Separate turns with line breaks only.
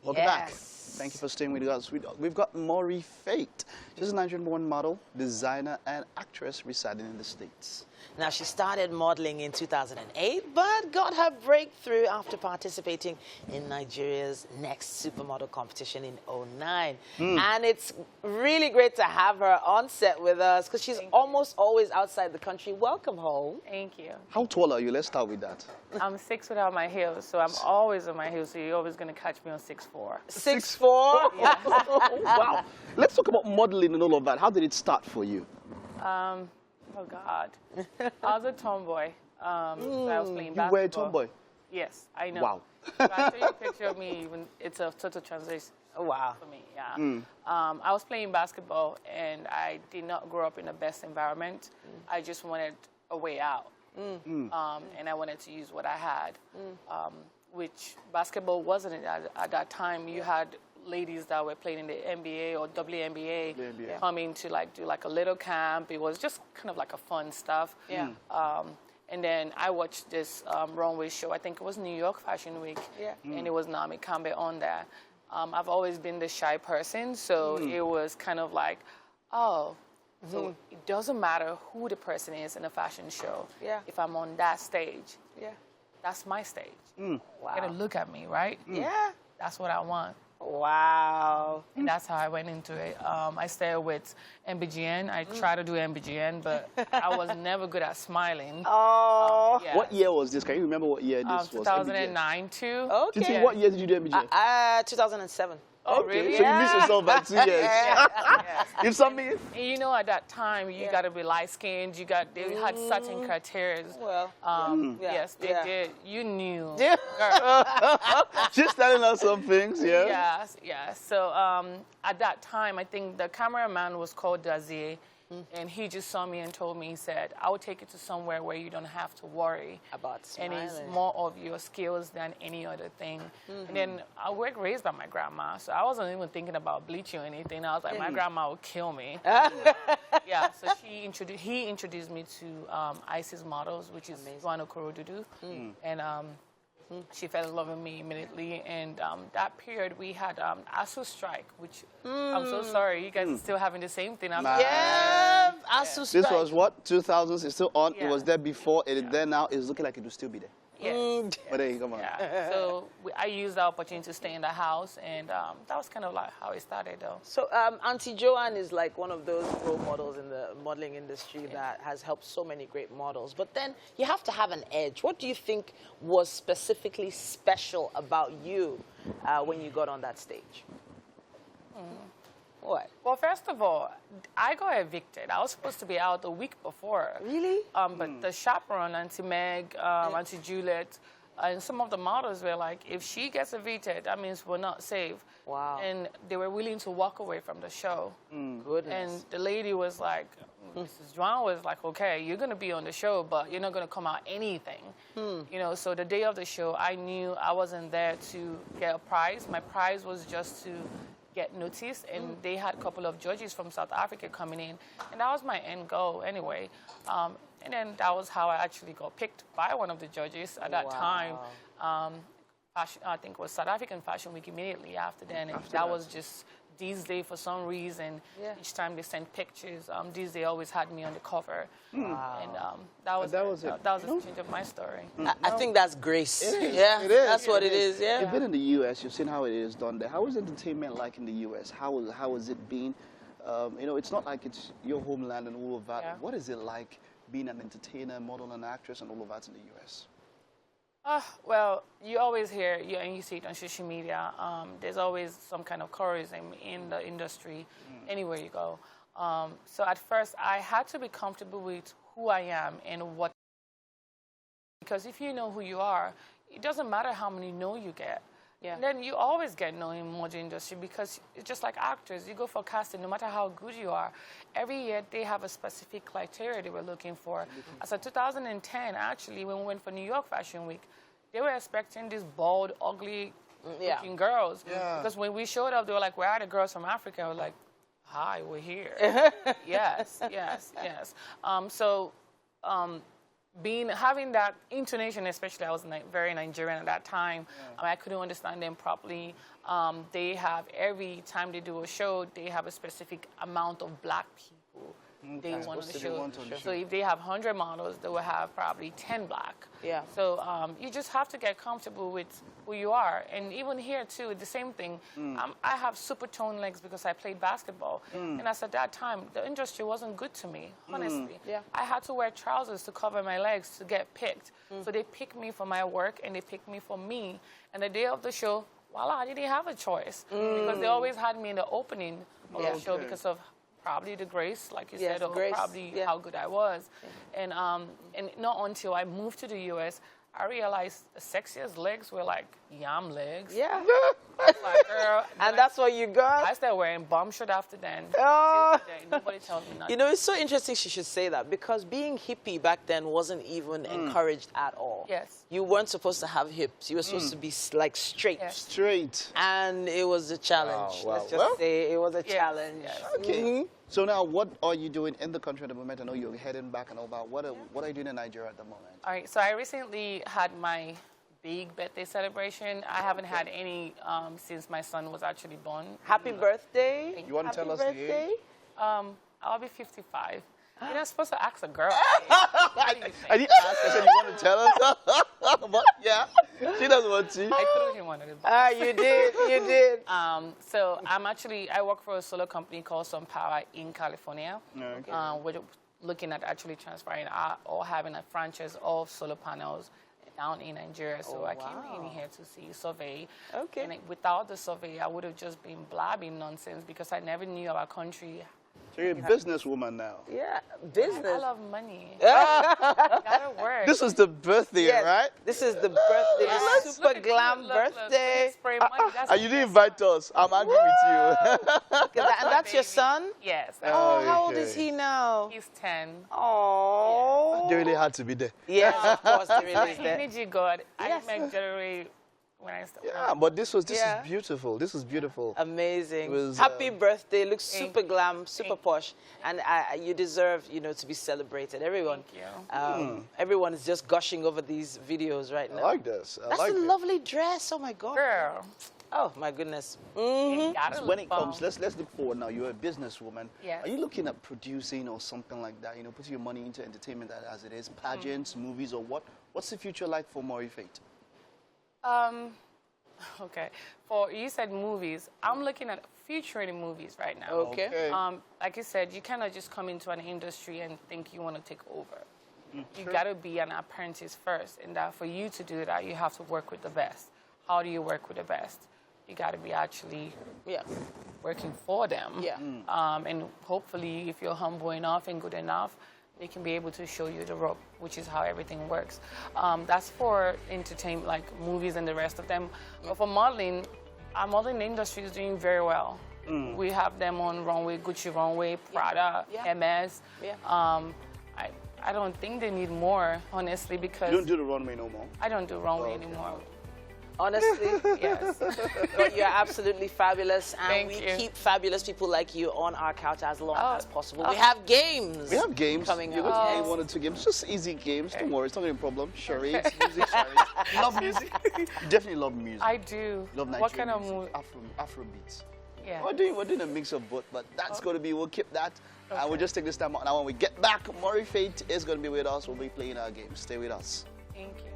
Welcome back. Thank you for staying with us. We've got Morey Fate. She's a Nigerian-born model, designer, and actress residing in the States.
Now, she started modeling in 2008, but got her breakthrough after participating in Nigeria's Next Supermodel competition in 2009. And it's really great to have her on set with us because she's almost always outside the country. Welcome home.
Thank you.
How tall are you? Let's start with that.
I'm 6 without my heels, so I'm always on my heels, so you're always going to catch me on 6'4".
6'4"?
Yeah.
Wow. Let's talk about modeling and all of that. How did it start for you?
Oh, God. I was a tomboy. So I was playing basketball.
You were a tomboy?
Yes, I know.
Wow.
So I'll show you a picture of me. It's a total transition.
Wow.
For me, yeah. I was playing basketball, and I did not grow up in the best environment. I just wanted a way out. And I wanted to use what I had, which basketball wasn't at that time. You had ladies that were playing in the NBA or WNBA coming to do a little camp. It was just kind of like a fun stuff.
Yeah.
And then I watched this runway show. I think it was New York Fashion Week. Yeah. And it was Naomi Campbell on there. I've always been the shy person, so it was kind of like, oh, so it doesn't matter who the person is in a fashion show. Yeah. If I'm on that stage, that's my stage. Wow. You gotta look at me, right?
Yeah.
That's what I want.
Wow.
And that's how I went into it. I started with MBGN. I tried to do MBGN, but I was never good at smiling.
Oh.
What year was this? Can you remember what year this was?
2009 too.
Okay.
What year did you do MBGN?
2007.
Oh, really?
So you missed yourself by 2 years.
Yes.
Give some me.
And you know, at that time, you got to be light-skinned. They had certain criteria.
Well,
yes, they did. You knew.
Yeah.
She's telling us some things, yeah?
Yes, yes. So at that time, I think the cameraman was called Dazier, and he just saw me and told me, he said, I will take you to somewhere where you don't have to worry
about smiling.
And it's more of your skills than any other thing. And then I was raised by my grandma, so I wasn't even thinking about bleaching or anything. I was like, my grandma would kill me. Yeah, so he introduced me to ISIS models, which is Juan Okorodudu. And she fell in love with me immediately, and that period we had ASU strike, which I'm so sorry, you guys are still having the same thing.
ASU strike.
This was what, 2000s? It's still on. It was there before. It is there now. It's looking like it will still be there.
Yes.
But there you come on.
Yeah. So I used the opportunity to stay in the house, and that was kind of like how it started, though.
So Auntie Joanne is like one of those role models in the modeling industry that has helped so many great models. But then you have to have an edge. What do you think was specifically special about you when you got on that stage? What?
Well, first of all, I got evicted. I was supposed to be out the week before.
Really?
But the chaperone, Auntie Meg, Auntie Juliet, and some of the models were like, if she gets evicted, that means we're not safe.
Wow.
And they were willing to walk away from the show.
Goodness.
And the lady was like, Mrs. Juan was like, okay, you're going to be on the show, but you're not going to come out anything. You know, so the day of the show, I knew I wasn't there to get a prize. My prize was just to get noticed, and they had a couple of judges from South Africa coming in, and that was my end goal anyway. And then that was how I actually got picked by one of the judges at that time. I think it was South African Fashion Week immediately after then, and that was just these days for some reason. Each time they sent pictures, these they always had me on the cover. And that was the change of my story.
I think that's grace.
It is.
Yeah,
it is.
that's what it is. Yeah.
You've been in the U.S. You've seen how it is done there. How is entertainment like in the U.S.? How has it been? You know, it's not like it's your homeland and all of that. Yeah. What is it like being an entertainer, model, and actress, and all of that in the U.S.?
Well, you always hear, and you see it on social media, there's always some kind of colorism in the industry, anywhere you go. So at first, I had to be comfortable with who I am and what, because if you know who you are, it doesn't matter how many no you get. And then you always get no in the model industry, because it's just like actors. You go for casting, no matter how good you are. Every year they have a specific criteria they were looking for. As of 2010, actually, when we went for New York Fashion Week, they were expecting these bald, ugly looking girls. Because when we showed up, they were like, where are the girls from Africa? I was like, hi, we're here. Yes. having that intonation, especially I was very Nigerian at that time. I couldn't understand them properly. They have, every time they do a show, they have a specific amount of black people they want on the show. So if they have 100 models, they will have probably 10 black.
Yeah.
So you just have to get comfortable with who you are. And even here, too, the same thing. I have super toned legs because I played basketball. And as at that time, the industry wasn't good to me, honestly.
Yeah.
I had to wear trousers to cover my legs to get picked. So they picked me for my work, and they picked me for me. And the day of the show, voila, I didn't have a choice. Because they always had me in the opening of the show because of probably the grace, like you said, or probably how good I was. And not until I moved to the U.S., I realized the sexiest legs were like yam legs.
Yeah.
Like, girl,
and that's what you got?
I started wearing bomb shirt after then.
Oh.
Nobody tells me nothing.
You know, it's so interesting she should say that, because being hippie back then wasn't even encouraged at all.
Yes.
You weren't supposed to have hips. You were supposed to be like straight.
Yes.
Straight.
And it was a challenge.
Wow.
Let's just say it was a challenge.
Yes.
Okay. So now, what are you doing in the country at the moment? I know you're heading back and all that. What are you doing in Nigeria at the moment?
All right, so I recently had my big birthday celebration. I haven't had any since my son was actually born.
Happy birthday.
You want to tell us the age?
I'll be 55. You're not supposed to ask a girl.
I didn't ask. I said, you want to tell us? But yeah, she doesn't want to.
I threw him under the bus.
You did. You did.
So I work for a solar company called Sun Power in California.
Okay.
We're looking at actually transferring or having a franchise of solar panels down in Nigeria. So I came in here to see survey.
Okay.
And without the survey, I would have just been blabbing nonsense because I never knew our country.
So you're a businesswoman now.
Yeah, business.
I love money. Gotta work.
This was the birthday, right?
This is the birthday, the super glam birthday.
Spray money. That's
And you didn't invite us. I'm angry with you.
And that's your son?
Yes.
Oh, how old is he now?
He's 10.
Oh.
They really had to be there.
Yes, of course, they really is
He
there.
needs you, God.
Yes.
I make jewelry when I start.
Yeah, but this is beautiful. This is beautiful.
Amazing.
Was,
Happy birthday. Looks super glam, super posh. And you deserve, to be celebrated. Everyone.
Thank you.
Everyone is just gushing over these videos right now.
I like this.
That's
like
a
it.
lovely dress. Oh, my God.
Girl.
Oh, my goodness.
When it comes, let's look forward now. You're a businesswoman.
Yes.
Are you looking at producing or something like that? Putting your money into entertainment as it is, pageants, movies, or what? What's the future like for Morey Fate?
Okay. You said movies. I'm looking at featuring movies right now.
Okay.
Like you said, you cannot just come into an industry and think you want to take over. You got to be an apprentice first, and that for you to do that, you have to work with the best. How do you work with the best? You got to be actually working for them.
Yeah.
And hopefully, if you're humble enough and good enough, they can be able to show you the rope, which is how everything works. That's for entertainment, like movies and the rest of them. But for modeling, our modeling industry is doing very well. We have them on runway, Gucci runway, Prada, MS.
Yeah.
I don't think they need more, honestly, because...
You don't do the runway no more?
I don't do runway anymore.
Honestly,
Yes.
but you're absolutely fabulous, and
Thank
we
you.
keep fabulous people like you on our couch as long as possible.
Oh.
We have games.
We have games.
coming
You're
up.
going to play 1 or 2 games. Just easy games. Don't worry. It's not going to be a problem. Charades, music, charades. You love music? You definitely love music.
I do.
Love Nigerian
What kind of
music.
music?
Afro beats.
Yeah.
We're doing a mix of both, but that's going to be, we'll keep that. And we'll just take this time out. Now when we get back, Morey Fate is going to be with us. We'll be playing our games. Stay with us.
Thank you.